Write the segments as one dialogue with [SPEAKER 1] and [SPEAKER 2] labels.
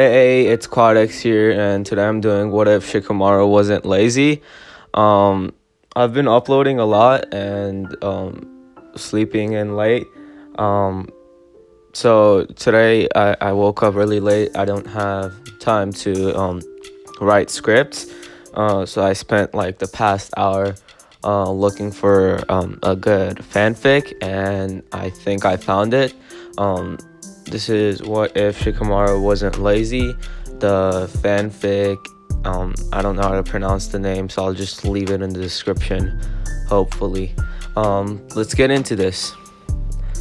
[SPEAKER 1] Hey, it's Quadex here, and today I'm doing What If Shikamaru Wasn't Lazy? Um, I've been uploading a lot and sleeping in late. Um, so today I woke up really late. I don't have time to write scripts. So I spent like the past hour looking for a good fanfic, and I think I found it. Um, this is What If Shikamaru Wasn't Lazy, the fanfic. I don't know how to pronounce the name, so I'll just leave it in the description, hopefully. Let's get into this.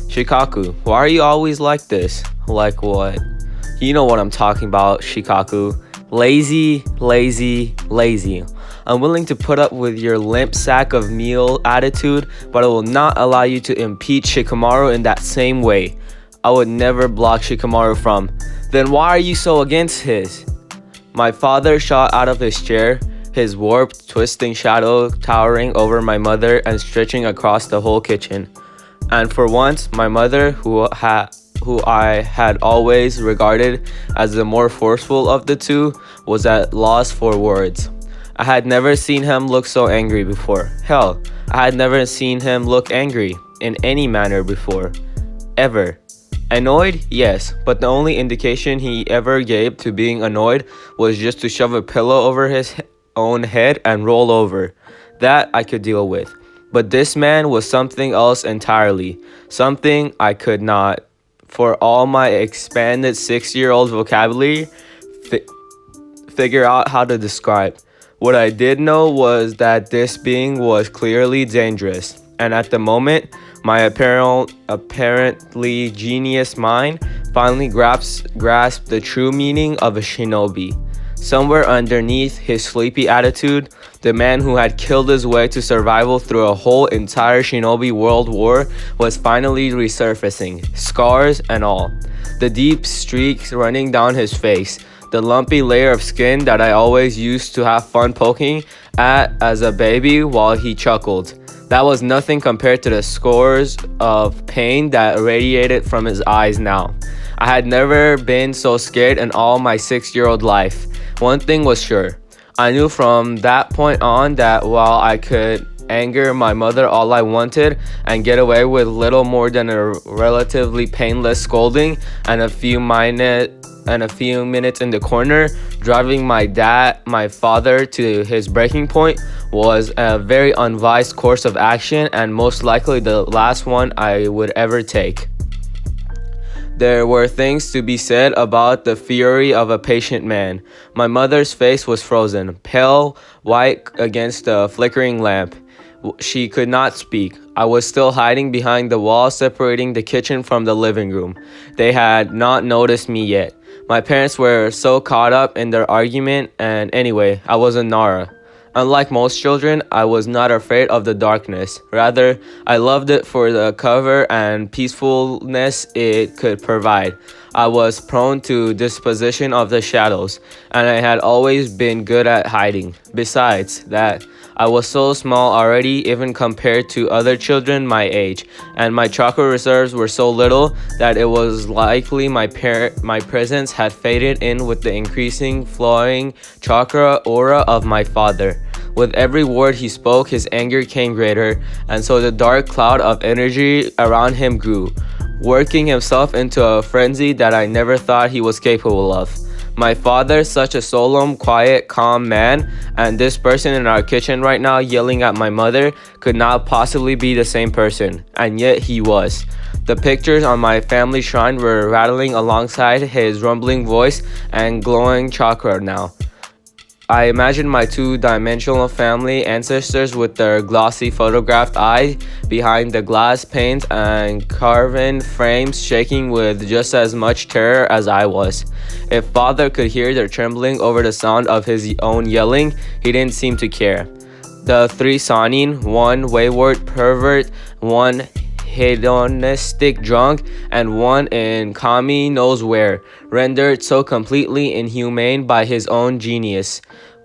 [SPEAKER 1] Shikaku, why are you always like this? Like what? You know what I'm talking about, Shikaku. Lazy, lazy, lazy. I'm willing to put up with your limp sack of meal attitude, but I will not allow you to impeach Shikamaru in that same way. I would never block Shikamaru from. Then why are you so against his? My father shot out of his chair, his warped, twisting shadow towering over my mother and stretching across the whole kitchen. And for once, my mother, who I had always regarded as the more forceful of the two, was at loss for words. I had never seen him look so angry before. Hell, I had never seen him look angry in any manner before. Ever. Annoyed? Yes, but the only indication he ever gave to being annoyed was just to shove a pillow over his own head and roll over. That I could deal with. But this man was something else entirely. Something I could not, for all my expanded 6-year-old vocabulary, figure out how to describe. What I did know was that this being was clearly dangerous, and at the moment, my apparently genius mind finally grasped the true meaning of a shinobi. Somewhere underneath his sleepy attitude, the man who had killed his way to survival through a whole entire shinobi world war was finally resurfacing, scars and all. The deep streaks running down his face, the lumpy layer of skin that I always used to have fun poking at as a baby while he chuckled. That was nothing compared to the scores of pain that radiated from his eyes now. I had never been so scared in all my 6-year-old life. One thing was sure. I knew from that point on that while I could anger my mother all I wanted and get away with little more than a relatively painless scolding and a few minutes in the corner, driving my father to his breaking point was a very unwise course of action and most likely the last one I would ever take. There were things to be said about the fury of a patient man. My mother's face was frozen, pale white against the flickering lamp. She could not speak. I was still hiding behind the wall separating the kitchen from the living room. They had not noticed me yet. My parents were so caught up in their argument, and anyway, I wasn't Nara. Unlike most children, I was not afraid of the darkness. Rather, I loved it for the cover and peacefulness it could provide. I was prone to disposition of the shadows, and I had always been good at hiding. Besides that, I was so small already even compared to other children my age, and my chakra reserves were so little that it was likely my presence had faded in with the increasing flowing chakra aura of my father. With every word he spoke, his anger came greater, and so the dark cloud of energy around him grew, working himself into a frenzy that I never thought he was capable of. My father, such a solemn, quiet, calm man, and this person in our kitchen right now yelling at my mother could not possibly be the same person, and yet he was. The pictures on my family shrine were rattling alongside his rumbling voice and glowing chakra now. I imagined my two-dimensional family ancestors with their glossy photographed eyes behind the glass panes and carven frames shaking with just as much terror as I was. If father could hear their trembling over the sound of his own yelling, he didn't seem to care. The three Sanin, one wayward pervert, one hedonistic drunk, and one in Kami knows where, rendered so completely inhumane by his own genius,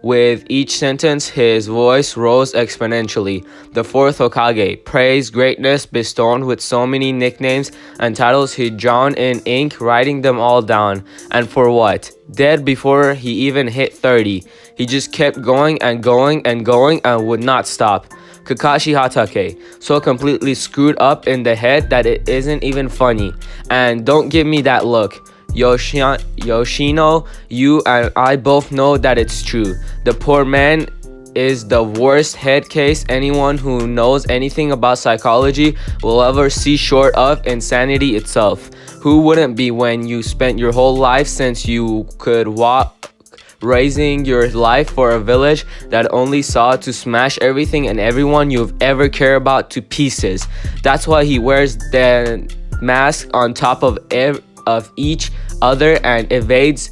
[SPEAKER 1] With each sentence, his voice rose exponentially. The fourth Hokage, praise, greatness, bestowed with so many nicknames and titles he'd drawn in ink, writing them all down. And for what? Dead before he even hit 30. He just kept going and going and going and would not stop. Kakashi Hatake, so completely screwed up in the head that it isn't even funny. And don't give me that look. Yoshino, you and I both know that it's true. The poor man is the worst head case anyone who knows anything about psychology will ever see, short of insanity itself. Who wouldn't be when you spent your whole life since you could walk, raising your life for a village that only saw to smash everything and everyone you've ever cared about to pieces? That's why he wears the mask on top of each other and evades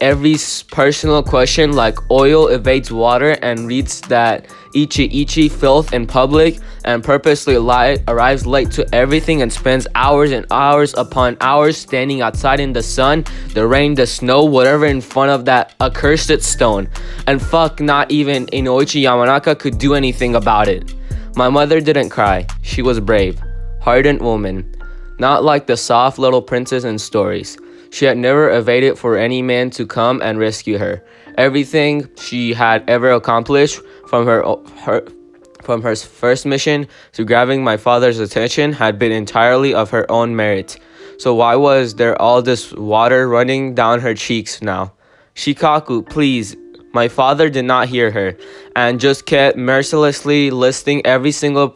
[SPEAKER 1] every personal question like oil evades water, and reads that ichi filth in public, and purposely arrives late to everything and spends hours and hours upon hours standing outside in the sun, the rain, the snow, whatever in front of that accursed stone. And fuck, not even Inoichi Yamanaka could do anything about it. My mother didn't cry. She was brave, hardened woman, not like the soft little princess in stories. She had never evaded for any man to come and rescue her. Everything she had ever accomplished, from her first mission to grabbing my father's attention, had been entirely of her own merit. So why was there all this water running down her cheeks now? Shikaku, please. My father did not hear her, and just kept mercilessly listing every single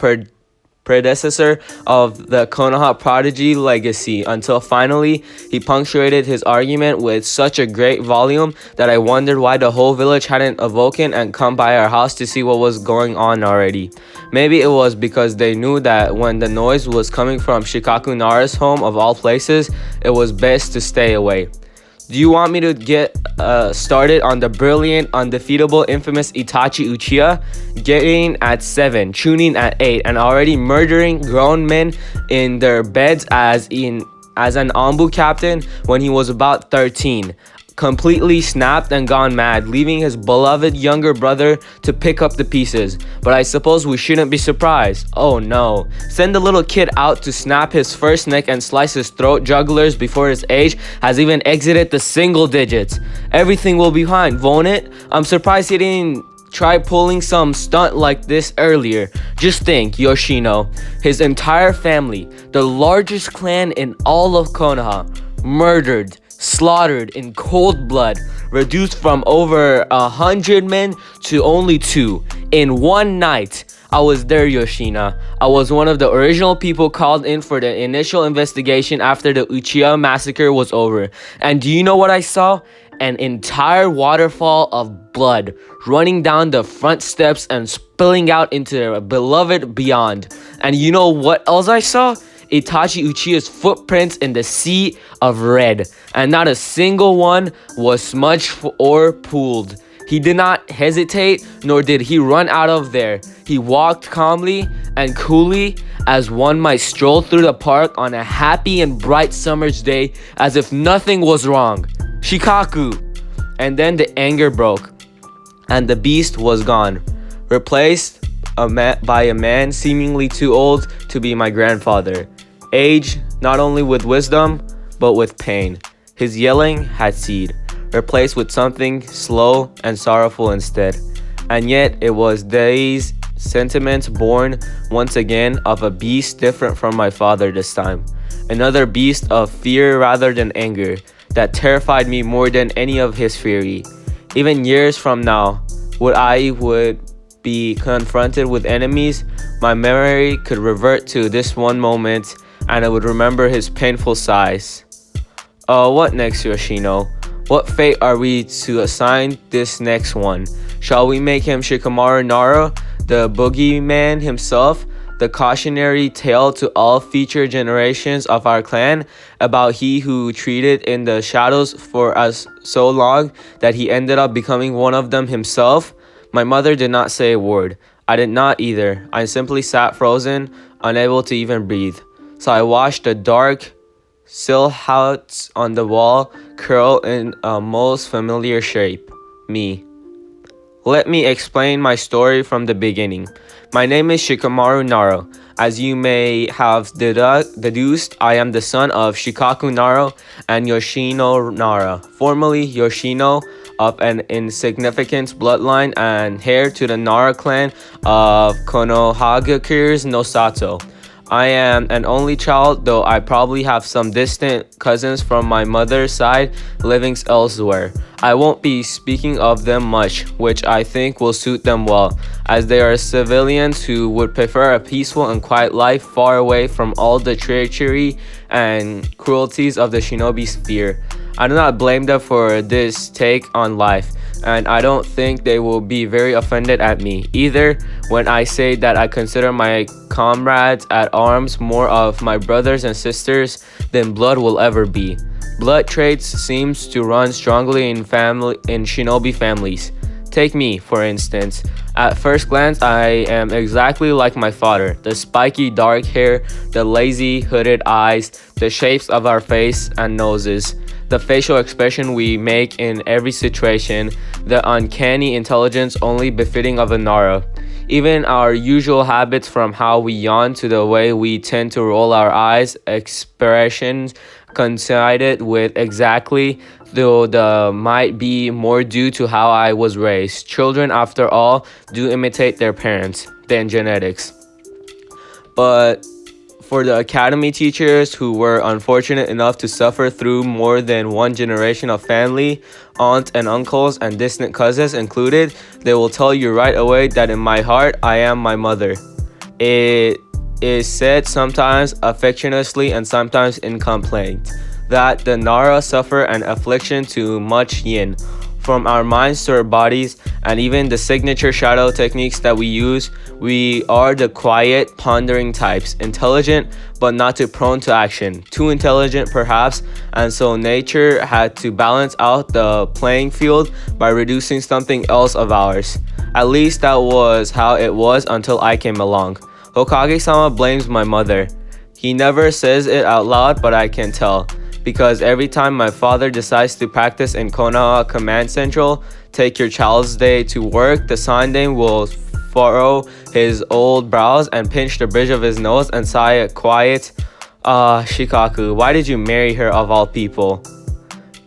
[SPEAKER 1] predecessor of the Konoha prodigy legacy, until finally he punctuated his argument with such a great volume that I wondered why the whole village hadn't awoken and come by our house to see what was going on already. Maybe it was because they knew that when the noise was coming from Shikaku Nara's home of all places, it was best to stay away. Do you want me to get started on the brilliant, undefeatable, infamous Itachi Uchiha? Getting at 7, tuning at 8, and already murdering grown men in their beds as an Anbu captain when he was about 13. Completely snapped and gone mad, leaving his beloved younger brother to pick up the pieces. But I suppose we shouldn't be surprised. Oh no. Send the little kid out to snap his first neck and slice his throat jugglers before his age has even exited the single digits. Everything will be fine, won't it? I'm surprised he didn't try pulling some stunt like this earlier. Just think, Yoshino, his entire family, the largest clan in all of Konoha, murdered, slaughtered in cold blood, reduced from over 100 men to only 2 in one night. I was there, Yoshina. I was one of the original people called in for the initial investigation after the Uchiha massacre was over. And do you know what I saw? An entire waterfall of blood running down the front steps and spilling out into their beloved beyond. And you know what else I saw? Itachi Uchiha's footprints in the sea of red, and not a single one was smudged or pooled. He did not hesitate, nor did he run out of there. He walked calmly and coolly as one might stroll through the park on a happy and bright summer's day, as if nothing was wrong. Shikaku! And then the anger broke, and the beast was gone, replaced by a man seemingly too old to be my grandfather. Age, not only with wisdom, but with pain. His yelling had ceased, replaced with something slow and sorrowful instead. And yet it was these sentiments born once again of a beast different from my father this time. Another beast of fear rather than anger, that terrified me more than any of his fury. Even years from now, would be confronted with enemies, my memory could revert to this one moment, and I would remember his painful sighs. What next, Yoshino? What fate are we to assign this next one? Shall we make him Shikamaru Nara, the boogeyman himself, the cautionary tale to all future generations of our clan about he who treated in the shadows for us so long that he ended up becoming one of them himself? My mother did not say a word. I did not either. I simply sat frozen, unable to even breathe. So I watched the dark silhouettes on the wall curl in a most familiar shape. Me. Let me explain my story from the beginning. My name is Shikamaru Naro. As you may have deduced, I am the son of Shikaku Naro and Yoshino Nara, formerly Yoshino, of an insignificant bloodline and heir to the Nara clan of Konohagakure no Sato. I am an only child, though I probably have some distant cousins from my mother's side living elsewhere. I won't be speaking of them much, which I think will suit them well, as they are civilians who would prefer a peaceful and quiet life far away from all the treachery and cruelties of the shinobi sphere. I do not blame them for this take on life, and I don't think they will be very offended at me either when I say that I consider my comrades at arms more of my brothers and sisters than blood will ever be. Blood traits seems to run strongly in shinobi families. Take me, for instance. At first glance, I am exactly like my father. The spiky dark hair, the lazy hooded eyes, the shapes of our face and noses, the facial expression we make in every situation, the uncanny intelligence only befitting of a Nara. Even our usual habits, from how we yawn to the way we tend to roll our eyes, expressions coincided with exactly, though the might be more due to how I was raised. Children, after all, do imitate their parents than genetics. But for the academy teachers who were unfortunate enough to suffer through more than one generation of family, aunts and uncles, and distant cousins included, they will tell you right away that in my heart, I am my mother. It is said sometimes affectionately and sometimes in complaint that the Nara suffer an affliction too much yin. From our minds to our bodies, and even the signature shadow techniques that we use, we are the quiet, pondering types, intelligent but not too prone to action, too intelligent perhaps, and so nature had to balance out the playing field by reducing something else of ours. At least that was how it was until I came along. Hokage-sama blames my mother. He never says it out loud, but I can tell, because every time my father decides to practice in Konoha Command Central, take your child's day to work, the Sandaime will furrow his old brows and pinch the bridge of his nose and sigh a quiet, Shikaku, why did you marry her of all people?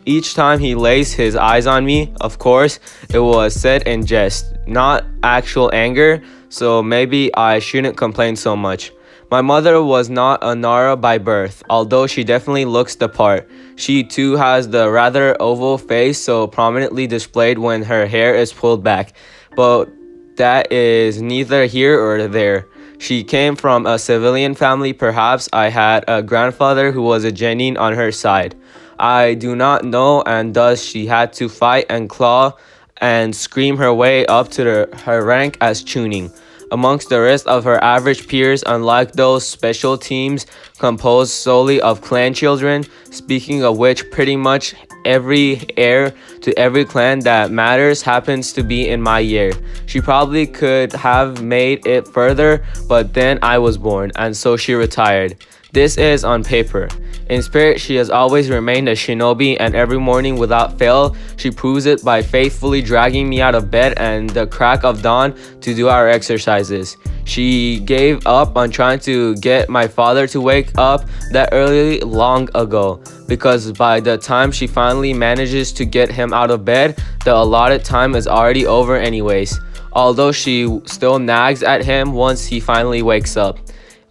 [SPEAKER 1] Each time he lays his eyes on me, of course, it was said in jest, not actual anger, so maybe I shouldn't complain so much. My mother was not a Nara by birth, although she definitely looks the part. She too has the rather oval face so prominently displayed when her hair is pulled back, but that is neither here or there. She came from a civilian family. Perhaps I had a grandfather who was a genin on her side. I do not know, and thus she had to fight and claw and scream her way up to her rank as Chunin. Amongst the rest of her average peers, unlike those special teams composed solely of clan children, speaking of which pretty much every heir to every clan that matters happens to be in my year. She probably could have made it further, but then I was born, and so she retired. This is on paper. In spirit, she has always remained a shinobi, and every morning without fail, she proves it by faithfully dragging me out of bed and the crack of dawn to do our exercises. She gave up on trying to get my father to wake up that early long ago, because by the time she finally manages to get him out of bed, the allotted time is already over anyways, although she still nags at him once he finally wakes up.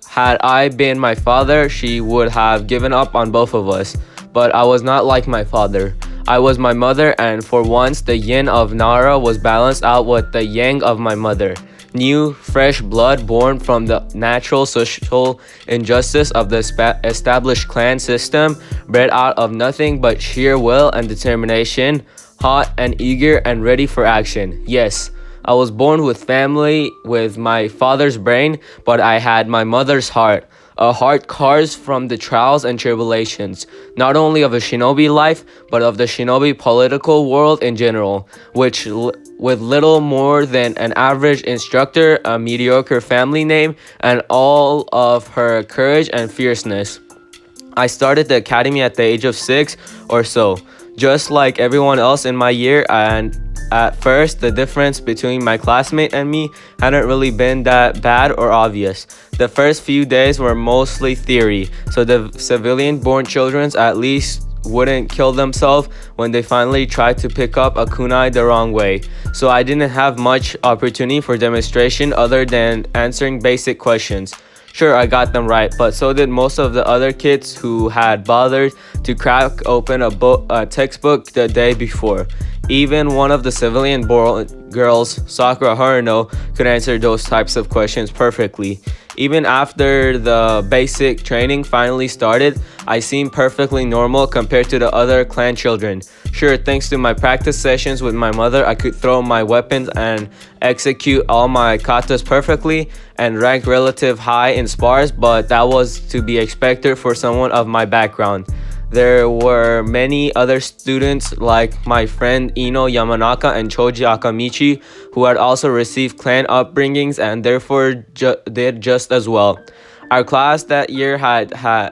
[SPEAKER 1] Had I been my father, she would have given up on both of us. But I was not like my father. I was my mother, and for once the yin of Nara was balanced out with the yang of my mother. New, fresh blood born from the natural social injustice of the established clan system, bred out of nothing but sheer will and determination, hot and eager and ready for action. Yes, I was born with family with my father's brain, but I had my mother's heart. A heart carved from the trials and tribulations, not only of a shinobi life, but of the shinobi political world in general, which with little more than an average instructor, a mediocre family name, and all of her courage and fierceness. I started the academy at the age of 6 or so. just like everyone else in my year. And at first, the difference between my classmate and me hadn't really been that bad or obvious. The first few days were mostly theory, so the civilian born children at least wouldn't kill themselves when they finally tried to pick up a kunai the wrong way. So I didn't have much opportunity for demonstration other than answering basic questions. Sure, I got them right, but so did most of the other kids who had bothered to crack open a textbook the day before. Even one of the civilian girls, Sakura Haruno, could answer those types of questions perfectly. Even after the basic training finally started, I seemed perfectly normal compared to the other clan children. Sure, thanks to my practice sessions with my mother, I could throw my weapons and execute all my katas perfectly and rank relative high in spars, but that was to be expected for someone of my background. There were many other students like my friend Ino Yamanaka and Choji Akamichi who had also received clan upbringings and therefore did just as well. Our class that year had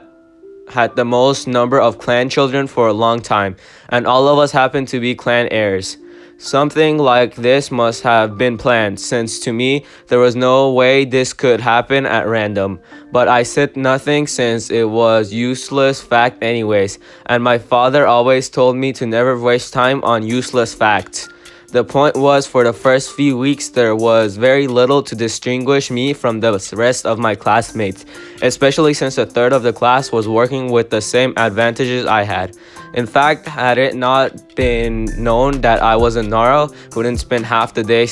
[SPEAKER 1] the most number of clan children for a long time, and all of us happened to be clan heirs. Something like this must have been planned, since to me, there was no way this could happen at random. But I said nothing since it was useless fact anyways, and my father always told me to never waste time on useless facts. The point was, for the first few weeks, there was very little to distinguish me from the rest of my classmates, especially since a third of the class was working with the same advantages I had. In fact, had it not been known that I was a Naro who didn't spend half the day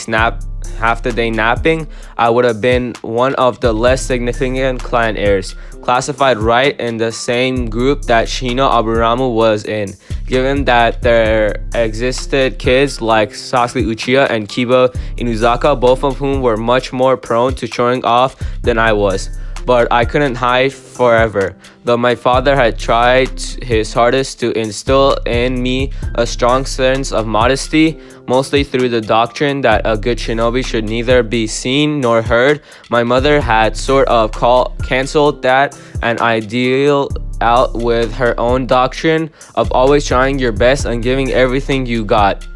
[SPEAKER 1] napping, I would have been one of the less significant clan heirs, classified right in the same group that Shino Aburamu was in, given that there existed kids like Sasuke Uchiha and Kiba Inuzaka, both of whom were much more prone to showing off than I was. But I couldn't hide forever, though my father had tried his hardest to instill in me a strong sense of modesty, mostly through the doctrine that a good shinobi should neither be seen nor heard. My mother had sort of cancelled that and ideal out with her own doctrine of always trying your best and giving everything you got.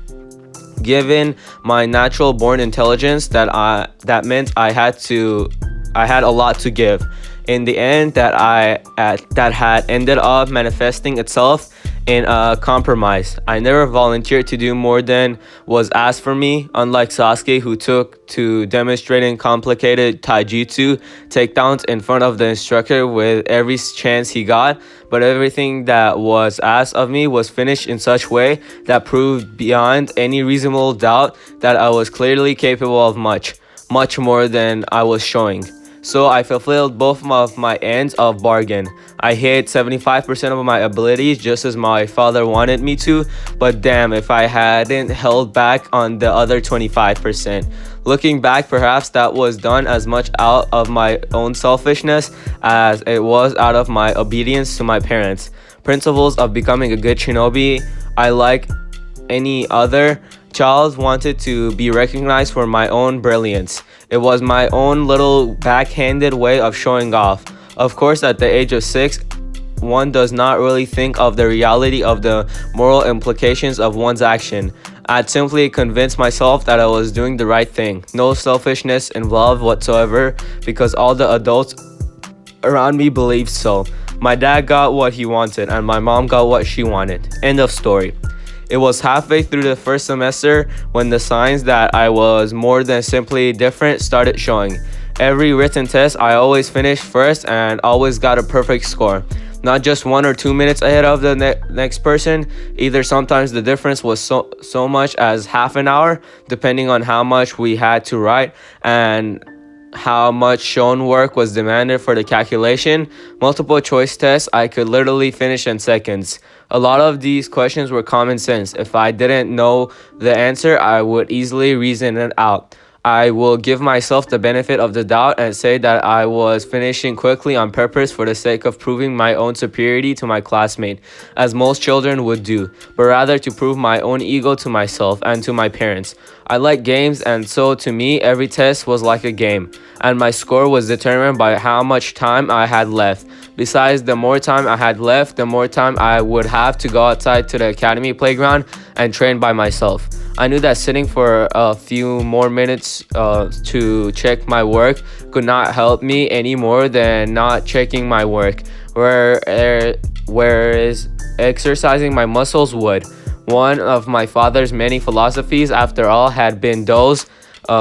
[SPEAKER 1] Given my natural born intelligence, that meant I had a lot to give. In the end, that had ended up manifesting itself in a compromise. I never volunteered to do more than was asked for me, unlike Sasuke, who took to demonstrating complicated taijutsu takedowns in front of the instructor with every chance he got. But everything that was asked of me was finished in such way that proved beyond any reasonable doubt that I was clearly capable of much more than I was showing. So I fulfilled both of my ends of bargain. I hit 75% of my abilities just as my father wanted me to, but damn if I hadn't held back on the other 25%. Looking back, perhaps that was done as much out of my own selfishness as it was out of my obedience to my parents. Principles of becoming a good shinobi, I like any other child wanted to be recognized for my own brilliance. It was my own little backhanded way of showing off. Of course, at the age of 6, one does not really think of the reality of the moral implications of one's action. I'd simply convinced myself that I was doing the right thing. No selfishness involved whatsoever, because all the adults around me believed so. My dad got what he wanted, and my mom got what she wanted. End of story. It was halfway through the first semester when the signs that I was more than simply different started showing. Every written test, I always finished first and always got a perfect score. Not just 1 or 2 minutes ahead of the next person, either sometimes the difference was so much as half an hour, depending on how much we had to write and how much shown work was demanded for the calculation. Multiple choice tests I could literally finish in seconds. A lot of these questions were common sense. If I didn't know the answer, I would easily reason it out. I will give myself the benefit of the doubt and say that I was finishing quickly on purpose for the sake of proving my own superiority to my classmate, as most children would do, but rather to prove my own ego to myself and to my parents. I like games, and so to me, every test was like a game, and my score was determined by how much time I had left. Besides, the more time I had left, the more time I would have to go outside to the academy playground and train by myself. I knew that sitting for a few more minutes to check my work could not help me any more than not checking my work, whereas exercising my muscles would. One of my father's many philosophies, after all, had been those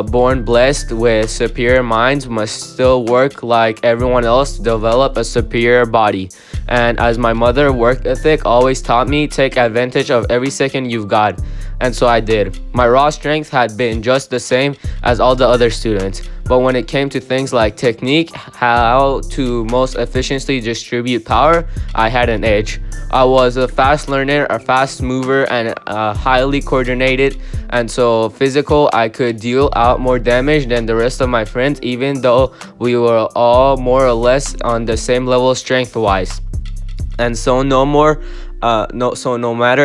[SPEAKER 1] born blessed with superior minds must still work like everyone else to develop a superior body. And as my mother work ethic always taught me, take advantage of every second you've got. And so I did. My raw strength had been just the same as all the other students. But when it came to things like technique, how to most efficiently distribute power, I had an edge. I was a fast learner, a fast mover, and highly coordinated. And so physical, I could deal out more damage than the rest of my friends, even though we were all more or less on the same level strength-wise. And so no matter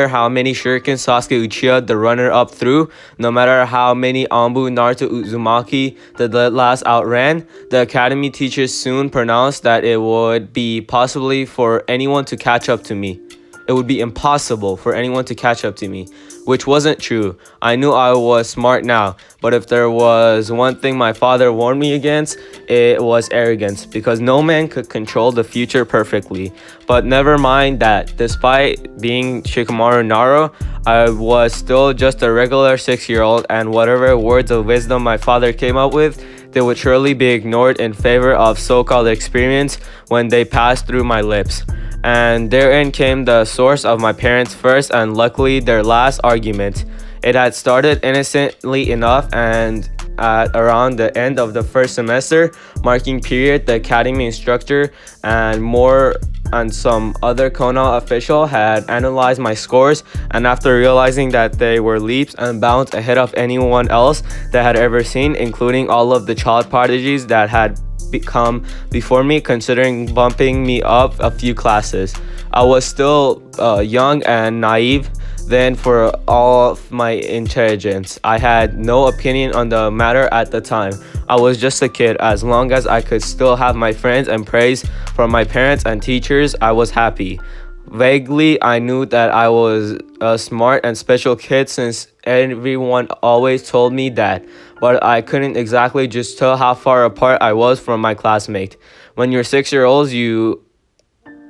[SPEAKER 1] how many shuriken Sasuke Uchiha, the runner-up, threw, no matter how many Anbu Naruto Uzumaki, the last outran, the academy teachers soon pronounced that it would be possibly for anyone to catch up to me. It would be impossible for anyone to catch up to me, which wasn't true. I knew I was smart now, but if there was one thing my father warned me against, it was arrogance, because no man could control the future perfectly. But never mind that, despite being Shikamaru Naro, I was still just a regular 6-year-old, and whatever words of wisdom my father came up with, they would surely be ignored in favor of so-called experience when they passed through my lips. And therein came the source of my parents' first and luckily their last argument. It had started innocently enough, and at around the end of the first semester, marking period, the academy instructor and some other Kona official had analyzed my scores, and after realizing that they were leaps and bounds ahead of anyone else that had ever seen, including all of the child prodigies that had become before me, considering bumping me up a few classes. I was still young and naive then for all of my intelligence. I had no opinion on the matter at the time. I was just a kid. As long as I could still have my friends and praise from my parents and teachers, I was happy. Vaguely, I knew that I was a smart and special kid since everyone always told me that, but I couldn't exactly just tell how far apart I was from my classmate. When you're 6-year-olds,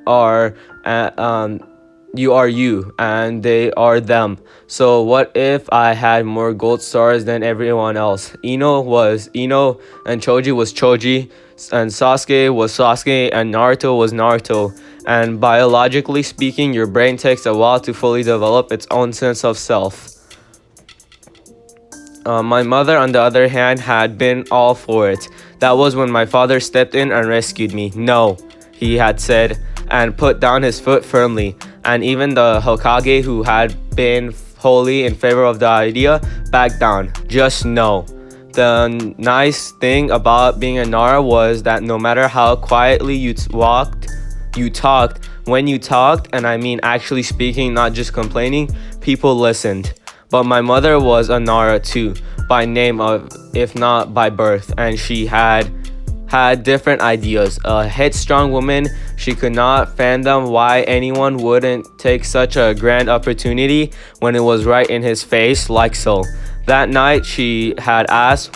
[SPEAKER 1] are you are you and they are them. So what if I had more gold stars than everyone else? Ino was Ino, and Choji was Choji, and Sasuke was Sasuke, and Naruto was Naruto. And biologically speaking, your brain takes a while to fully develop its own sense of self. My mother, on the other hand, had been all for it. That was when my father stepped in and rescued me. No, he had said, and put down his foot firmly. And even the Hokage, who had been wholly in favor of the idea, backed down. Just no. The nice thing about being a Nara was that no matter how quietly you talked, when you talked, and I mean actually speaking, not just complaining, people listened. But my mother was a Nara too, by name if not by birth, and she had different ideas. A headstrong woman, she could not fathom why anyone wouldn't take such a grand opportunity when it was right in his face, like so. That night she had asked,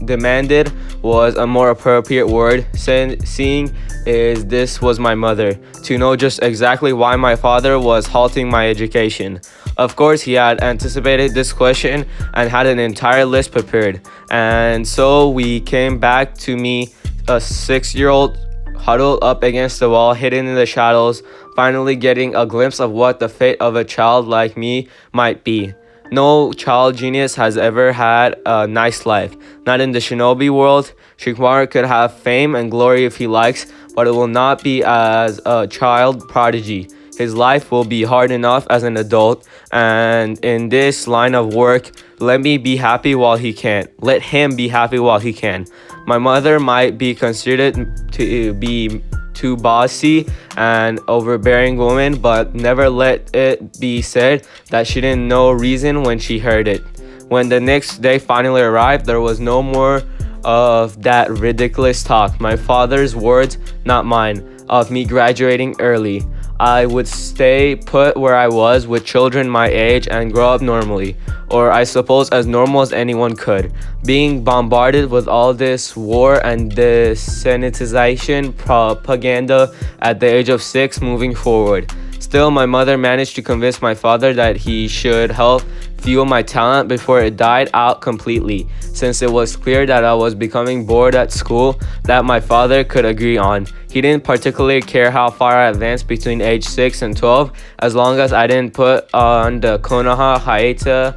[SPEAKER 1] demanded was a more appropriate word, seeing is this was my mother, to know just exactly why my father was halting my education. Of course, he had anticipated this question and had an entire list prepared. And so we came back to me, a 6-year-old huddled up against the wall, hidden in the shadows, finally getting a glimpse of what the fate of a child like me might be. No child genius has ever had a nice life. Not in the shinobi world. Shikamaru could have fame and glory if he likes, but it will not be as a child prodigy. His life will be hard enough as an adult, and in this line of work, let me be happy while he can. Let him be happy while he can. My mother might be considered to be too bossy and overbearing woman, but never let it be said that she didn't know reason when she heard it. When the next day finally arrived, there was no more of that ridiculous talk. My father's words, not mine. of me graduating early. I would stay put where I was with children my age and grow up normally, or I suppose as normal as anyone could. Being bombarded with all this war and desanitization propaganda at the age of 6 moving forward. Still, my mother managed to convince my father that he should help fuel my talent before it died out completely, since it was clear that I was becoming bored at school that my father could agree on. He didn't particularly care how far I advanced between age 6 and 12, as long as I didn't put on the Konoha Haita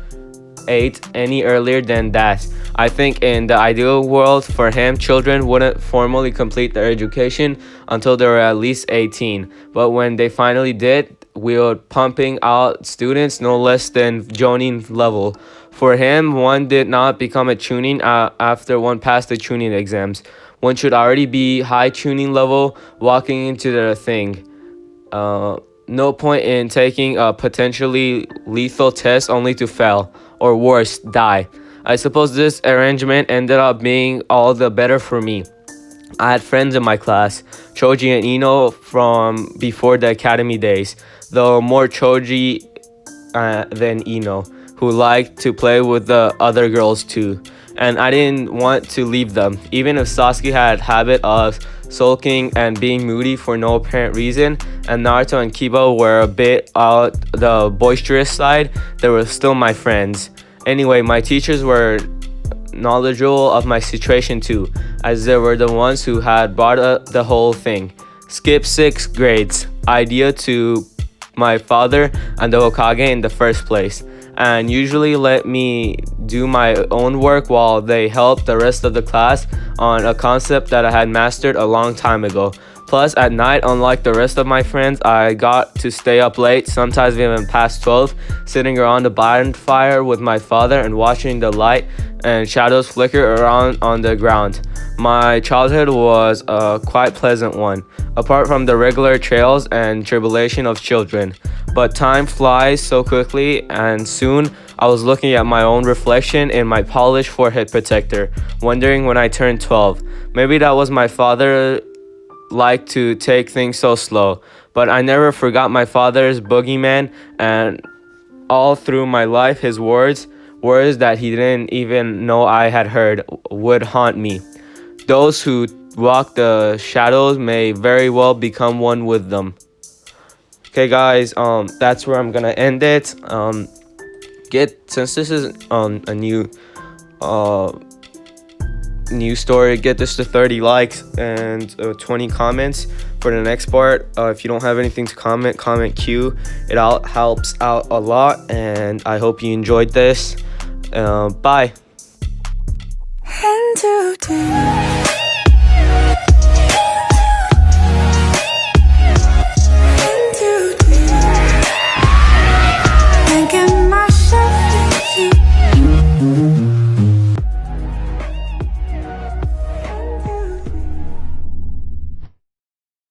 [SPEAKER 1] 8 any earlier than that. I think in the ideal world for him, children wouldn't formally complete their education until they were at least 18. But when they finally did, we were pumping out students no less than Jonin level. For him, one did not become a tuning after one passed the tuning exams. One should already be high tuning level walking into the thing. No point in taking a potentially lethal test only to fail, or worse, die. I suppose this arrangement ended up being all the better for me. I had friends in my class, Choji and Ino from before the academy days, though more Choji than Ino, who liked to play with the other girls too. And I didn't want to leave them, even if Sasuke had a habit of sulking and being moody for no apparent reason, and Naruto and Kiba were a bit out the boisterous side. They were still my friends. Anyway, my teachers were knowledgeable of my situation too, as they were the ones who had brought up the whole thing. Skip 6 grades, idea to my father and the Hokage in the first place, and usually let me do my own work while they helped the rest of the class on a concept that I had mastered a long time ago. Plus, at night, unlike the rest of my friends, I got to stay up late, sometimes even past 12, sitting around the bonfire with my father and watching the light and shadows flicker around on the ground. My childhood was a quite pleasant one, apart from the regular trials and tribulation of children. But time flies so quickly, and soon I was looking at my own reflection in my polished forehead protector, wondering when I turned 12. Maybe that was my father like to take things so slow, but I never forgot my father's boogeyman, and all through my life his words that he didn't even know I had heard, would haunt me. Those who walk the shadows may very well become one with them. Okay guys, that's where I'm gonna end it. Since this is a new story, get this to 30 likes and 20 comments for the next part. If you don't have anything to comment Q. It all helps out a lot, and I hope you enjoyed this. Bye.
[SPEAKER 2] Thinking myself with you.